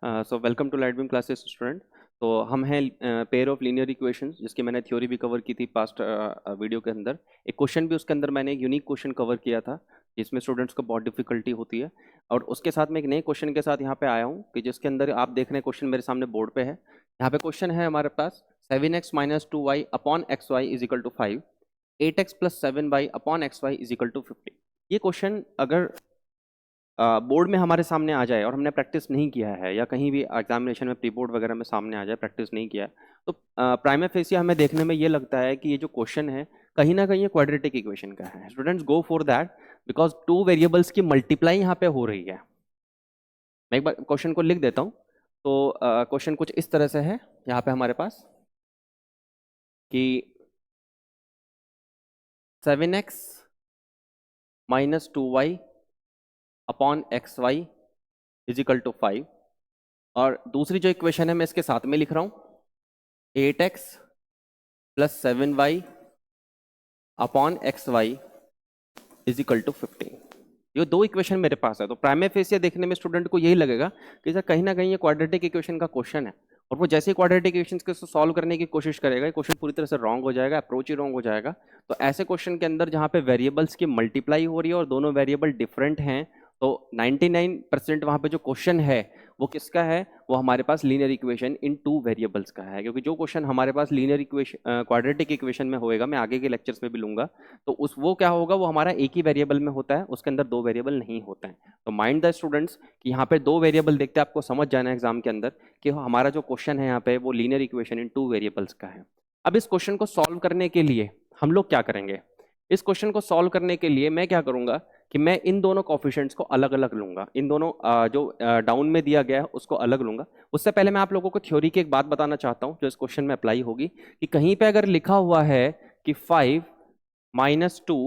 So welcome to light beam classes student. तो हम हैं पेयर ऑफ लीनियर इक्वेशंस, जिसकी मैंने थ्योरी भी कवर की थी पास्ट वीडियो के अंदर। एक क्वेश्चन भी उसके अंदर मैंने एक यूनिक क्वेश्चन कवर किया था जिसमें स्टूडेंट्स को बहुत डिफिकल्टी होती है। और उसके साथ मैं एक नए क्वेश्चन के साथ यहाँ पे आया हूँ कि जिसके अंदर आप देख रहे हैं क्वेश्चन मेरे सामने बोर्ड पे है। यहाँ पे क्वेश्चन है हमारे पास 7x minus 2y upon X Y is equal to 5, 8x plus 7y upon X Y is equal to 50। ये क्वेश्चन अगर बोर्ड में हमारे सामने आ जाए और हमने प्रैक्टिस नहीं किया है या कहीं भी एग्जामिनेशन में प्री बोर्ड वगैरह में सामने आ जाए प्रैक्टिस नहीं किया है, तो प्राइमा फेसिया हमें देखने में ये लगता है कि ये जो क्वेश्चन है कहीं ना कहीं ये क्वाड्रेटिक इक्वेशन का है। Students go for that because two variables की मल्टीप्लाई यहाँ पे हो रही है। मैं एक बार क्वेश्चन को लिख देता हूँ। तो क्वेश्चन कुछ इस तरह से है यहाँ पे हमारे पास कि 7x minus 2y upon X Y is equal to 5, और दूसरी जो इक्वेशन है मैं इसके साथ में लिख रहा हूँ 8x plus 7y upon X Y is equal to 15। ये दो इक्वेशन मेरे पास है। तो प्राइमा फेसिया देखने में स्टूडेंट को यही लगेगा कि सर कहीं ना कहीं ये क्वाड्रेटिक इक्वेशन का क्वेश्चन है, और वो जैसे ही क्वाड्रेटिक इक्वेशन को सॉल्व करने की कोशिश करेगा क्वेश्चन पूरी तरह से रॉन्ग हो जाएगा, अप्रोच ही रॉन्ग हो जाएगा। तो ऐसे क्वेश्चन के अंदर जहाँ पे वेरिएबल्स की मल्टीप्लाई हो रही है और दोनों वेरिएबल डिफरेंट हैं, तो 99% वहाँ पे जो क्वेश्चन है वो किसका है, वो हमारे पास linear equation in two variables का है। क्योंकि जो क्वेश्चन हमारे पास लीनियर इक्वेशन क्वाड्रेटिक इक्वेशन में होएगा, मैं आगे के लेक्चर्स में भी लूंगा, तो उस वो क्या होगा, वो हमारा एक ही वेरिएबल में होता है, उसके अंदर दो वेरिएबल नहीं होते हैं। तो माइंड द स्टूडेंट्स कि यहाँ पे दो वेरिएबल देखते हैं, आपको समझ जाना है एग्जाम के अंदर कि हमारा जो क्वेश्चन है यहाँ पे वो linear equation in two variables का है। अब इस क्वेश्चन को सॉल्व करने के लिए हम लोग क्या करेंगे, इस क्वेश्चन को सॉल्व करने के लिए मैं क्या करूंगा कि मैं इन दोनों कोफिशिएंट्स को अलग अलग लूंगा, इन दोनों जो डाउन में दिया गया है उसको अलग लूंगा। उससे पहले मैं आप लोगों को थ्योरी की एक बात बताना चाहता हूं जो इस क्वेश्चन में अप्लाई होगी कि कहीं पे अगर लिखा हुआ है कि 5 माइनस 2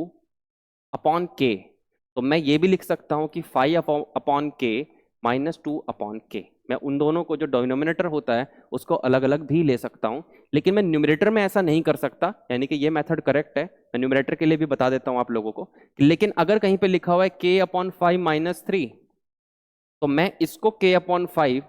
अपॉन के, तो मैं ये भी लिख सकता हूं कि 5 अपॉन के माइनस 2 अपॉन के। मैं उन दोनों को जो डिनोमिनेटर होता है उसको अलग अलग भी ले सकता हूं, लेकिन मैं न्यूमरेटर में ऐसा नहीं कर सकता, यानी कि ये मेथड करेक्ट है। मैं न्यूमरेटर के लिए भी बता देता हूं आप लोगों को। लेकिन अगर कहीं पे लिखा हुआ है k अपॉन 5 माइनस 3, तो मैं इसको k upon 5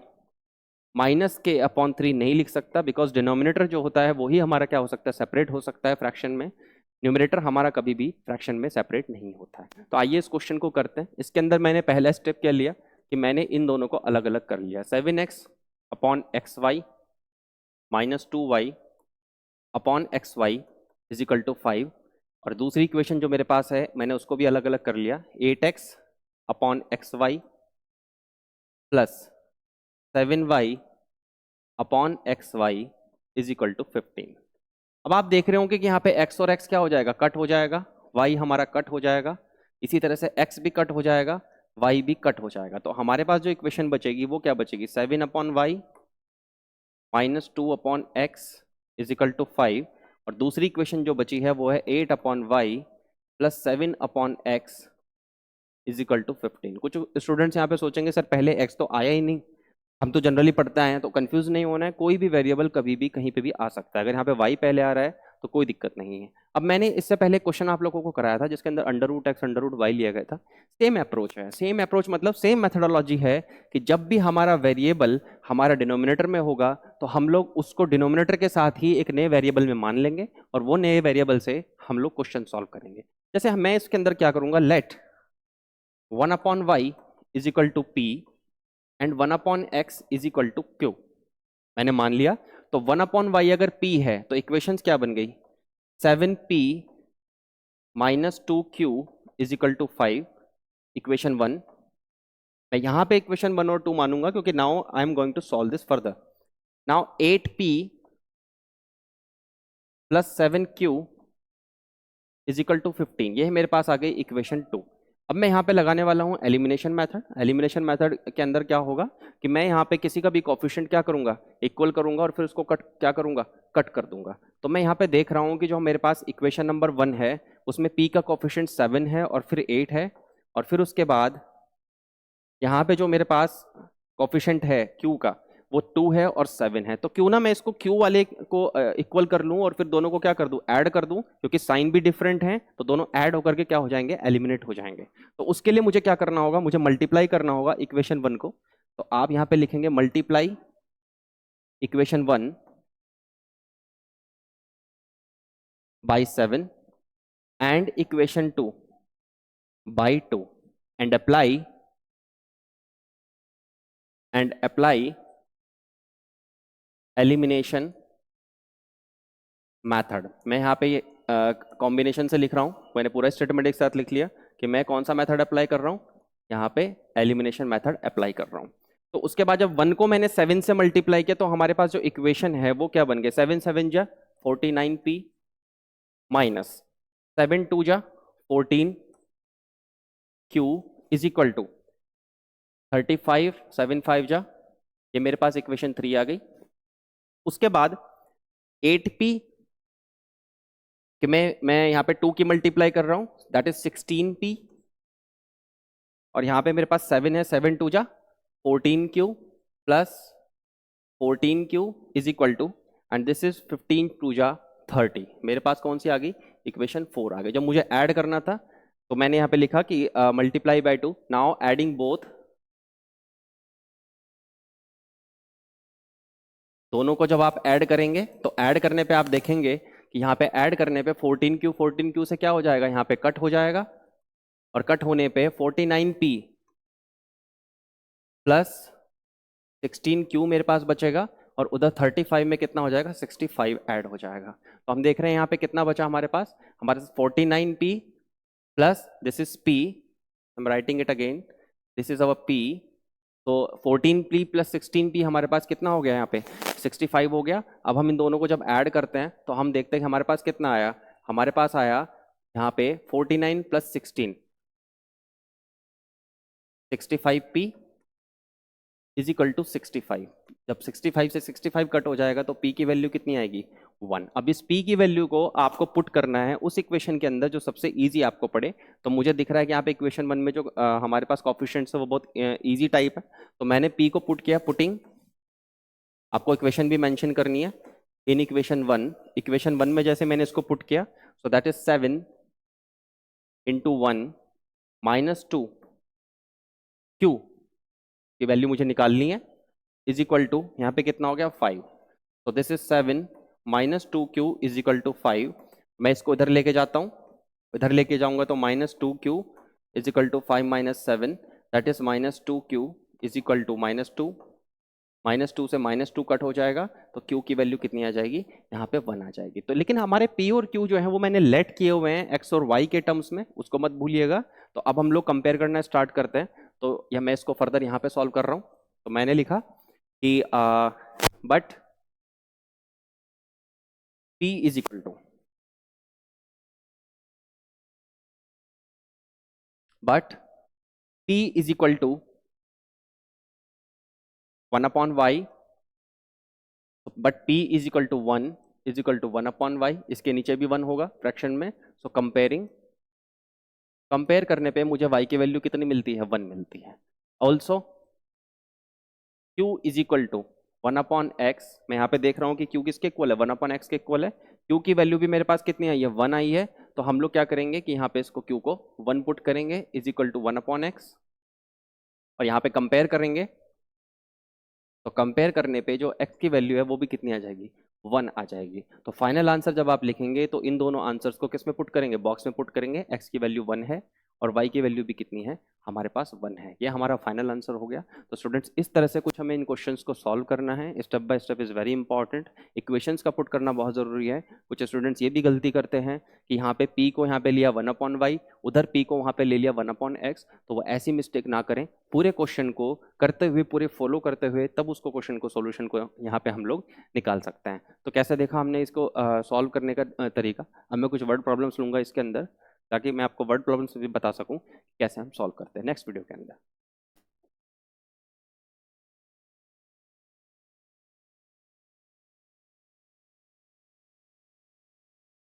minus k upon 3 नहीं लिख सकता, बिकॉज डिनोमिनेटर जो होता है वही हमारा क्या हो सकता है, सेपरेट हो सकता है फ्रैक्शन में। न्यूमरेटर हमारा कभी भी फ्रैक्शन में सेपरेट नहीं होता है। तो आइए इस क्वेश्चन को करते हैं। इसके अंदर मैंने पहला स्टेप क्या लिया कि मैंने इन दोनों को अलग अलग कर लिया। 7x upon X Y minus 2y upon X Y is equal to 5, और दूसरी इक्वेशन जो मेरे पास है मैंने उसको भी अलग अलग कर लिया। 8x upon X Y plus 7y upon X Y is equal to 15। अब आप देख रहे होंगे कि यहाँ पे x और x क्या हो जाएगा, कट हो जाएगा, y हमारा कट हो जाएगा, इसी तरह से x भी कट हो जाएगा, y भी कट हो जाएगा। तो हमारे पास जो इक्वेशन बचेगी वो क्या बचेगी, 7 upon Y minus 2 upon X is equal to 5, और दूसरी इक्वेशन जो बची है वो है 8 upon Y plus 7 upon X is equal to 15। कुछ स्टूडेंट्स यहाँ पे सोचेंगे सर पहले x तो आया ही नहीं, हम तो जनरली पढ़ते आए हैं। तो कंफ्यूज नहीं होना है, कोई भी वेरिएबल कभी भी कहीं पे भी आ सकता है। अगर यहाँ पे y पहले आ रहा है तो कोई दिक्कत नहीं है। अब मैंने इससे पहले क्वेश्चन आप लोगों को कराया था जिसके अंदर under root X under root Y लिया गया था। सेम अप्रोच है, सेम अप्रोच मतलब सेम मेथडोलॉजी है कि जब भी हमारा वेरिएबल हमारा डिनोमिनेटर में होगा तो हम लोग उसको डिनोमिनेटर के साथ ही एक नए वेरिएबल में मान लेंगे, और वो नए वेरिएबल से हम लोग क्वेश्चन सॉल्व करेंगे। जैसे मैं इसके अंदर क्या करूंगा, let 1 upon Y is equal to P and 1 upon X is equal to Q मैंने मान लिया। तो 1 अपॉन वाई अगर p है तो इक्वेशन क्या बन गई, 7p minus 2q is equal to 5, equation 1। मैं यहां पे इक्वेशन 1 और 2 मानूंगा क्योंकि now I am going to solve this further. Now 8p plus 7q is equal to 15, ये मेरे पास आ गई इक्वेशन 2। अब मैं यहाँ पे लगाने वाला हूँ एलिमिनेशन मेथड। एलिमिनेशन मेथड के अंदर क्या होगा कि मैं यहाँ पे किसी का भी कोफिशिएंट क्या करूंगा, इक्वल करूंगा, और फिर उसको क्या करूंगा, कट कर दूंगा। तो मैं यहाँ पे देख रहा हूँ कि जो मेरे पास इक्वेशन नंबर 1 है उसमें p का कोफिशिएंट 7 है और फिर 8 है, और फिर उसके बाद यहाँ पे जो मेरे पास कोफिशिएंट है q का वो 2 है और 7 है। तो क्यों ना मैं इसको q वाले को इक्वल कर लूं और फिर दोनों को क्या कर दूं, ऐड कर दूं, क्योंकि साइन भी डिफरेंट है तो दोनों ऐड होकर के क्या हो जाएंगे, एलिमिनेट हो जाएंगे। तो उसके लिए मुझे क्या करना होगा, मुझे मल्टीप्लाई करना होगा इक्वेशन 1 को। तो आप यहाँ पे लिखेंगे multiply equation 1 by 7 and equation 2 by 2 and apply elimination method। मैं यहाँ पे ये कॉम्बिनेशन से लिख रहा हूँ, मैंने पूरा स्टेटमेंट एक साथ लिख लिया कि मैं कौन सा मेथड अप्लाई कर रहा हूँ, यहाँ पे एलिमिनेशन मेथड अप्लाई कर रहा हूँ। तो उसके बाद जब 1 को मैंने 7 से मल्टीप्लाई किया तो हमारे पास जो इक्वेशन है वो क्या बन गया, 7 7 जा 49p माइनस 7 2 जा 14q इज इक्वल टू 35 7 5 जा, ये मेरे पास इक्वेशन 3 आ गई। उसके बाद 8p कि मैं यहाँ पे 2 की मल्टीप्लाई कर रहा हूँ, दैट इज 16p, और यहाँ पे मेरे पास 7 है, 7 2 जा 14q plus 14q is equal to, and this is 15 2 जा 30। मेरे पास कौन सी आ गई, इक्वेशन 4 आ गई। जब मुझे ऐड करना था तो मैंने यहाँ पे लिखा कि multiply by 2, now adding both, दोनों को जब आप ऐड करेंगे तो ऐड करने पे आप देखेंगे कि यहाँ पे ऐड करने पे 14q से क्या हो जाएगा, यहाँ पे कट हो जाएगा, और कट होने पे 49p प्लस 16q मेरे पास बचेगा, और उधर 35 में कितना हो जाएगा, 65 ऐड हो जाएगा। तो हम देख रहे हैं यहाँ पे कितना बचा हमारे पास 49p plus this is p, I am writing it again, this is our p। तो 14p प्लस 16p हमारे पास कितना हो गया, यहाँ पे 65 हो गया। अब हम इन दोनों को जब ऐड करते हैं तो हम देखते हैं कि हमारे पास कितना आया, हमारे पास आया यहाँ पे 49 plus 16 65p is equal to 65। जब 65 से 65 कट हो जाएगा तो p की वैल्यू कितनी आएगी, 1। अब इस p की वैल्यू को आपको पुट करना है उस इक्वेशन के अंदर जो सबसे इजी आपको पड़े। तो मुझे दिख रहा है कि यहाँ पे इक्वेशन 1 में जो हमारे पास कोएफिशिएंट्स है वो बहुत इजी टाइप है, तो मैंने p को पुट किया, पुटिंग, आपको इक्वेशन भी मेंशन करनी है इन इक्वेशन 1। इक्वेशन 1 में जैसे मैंने इसको पुट किया, so that is 7 into 1 minus 2 q की वैल्यू मुझे निकालनी है, इज इक्वल टू यहाँ पे कितना हो गया 5। तो this is 7 minus 2q is equal to 5। मैं इसको इधर लेके जाता हूँ, इधर लेके जाऊंगा तो minus 2q is equal to 5 minus 7, that is minus 2q is equal to -2, -2 से -2 कट हो जाएगा, तो q की वैल्यू कितनी आ जाएगी, यहाँ पे 1 आ जाएगी। तो लेकिन हमारे p और q जो है वो मैंने लेट किए हुए हैं x और y के टर्म्स में, उसको मत भूलिएगा। तो अब हम लोग कंपेयर करना स्टार्ट करते हैं। तो यह मैं इसको फर्दर यहाँ पे सॉल्व कर रहा हूँ। तो मैंने लिखा कि but p is equal to, but p is equal to 1 upon y, but p is equal to 1 is equal to 1 upon y, इसके नीचे भी 1 होगा फ्रैक्शन में। सो कंपेयर करने पे मुझे y की वैल्यू कितनी मिलती है, 1 मिलती है। Also q is equal to 1 upon x, मैं यहाँ पे देख रहा हूँ कि q किसके इक्वल है, 1 अपॉन एक्स के इक्वल है। q की वैल्यू भी मेरे पास कितनी आई है, 1 आई है। तो हम लोग क्या करेंगे कि यहाँ पे इसको q को 1 पुट करेंगे, is equal to 1 upon x, और यहाँ पे कंपेयर करेंगे। तो कंपेयर करने पे जो x की वैल्यू है वो भी कितनी आ जाएगी, 1 आ जाएगी। तो फाइनल आंसर जब आप लिखेंगे तो इन दोनों आंसर्स को किस में पुट करेंगे, बॉक्स में पुट करेंगे। x की वैल्यू 1 है और y की वैल्यू भी कितनी है, हमारे पास 1 है। ये हमारा फाइनल आंसर हो गया। तो स्टूडेंट्स इस तरह से कुछ हमें इन क्वेश्चंस को सॉल्व करना है, step by step is very important. Equations का पुट करना बहुत ज़रूरी है। कुछ स्टूडेंट्स ये भी गलती करते हैं कि यहाँ पे p को यहाँ पे लिया 1 अपॉन वाई, उधर p को वहाँ पे ले लिया 1 अपॉन एक्स। तो वो ऐसी मिस्टेक ना करें, पूरे क्वेश्चन को करते हुए, पूरे फॉलो करते हुए तब उसको क्वेश्चन को सोल्यूशन को यहाँ पे हम लोग निकाल सकते हैं। तो कैसे देखा हमने इसको सॉल्व करने का तरीका। अब मैं कुछ वर्ड प्रॉब्लम्स लूँगा इसके अंदर, ताकि मैं आपको वर्ड प्रॉब्लम्स भी बता सकूं कैसे हम सॉल्व करते हैं नेक्स्ट वीडियो के अंदर।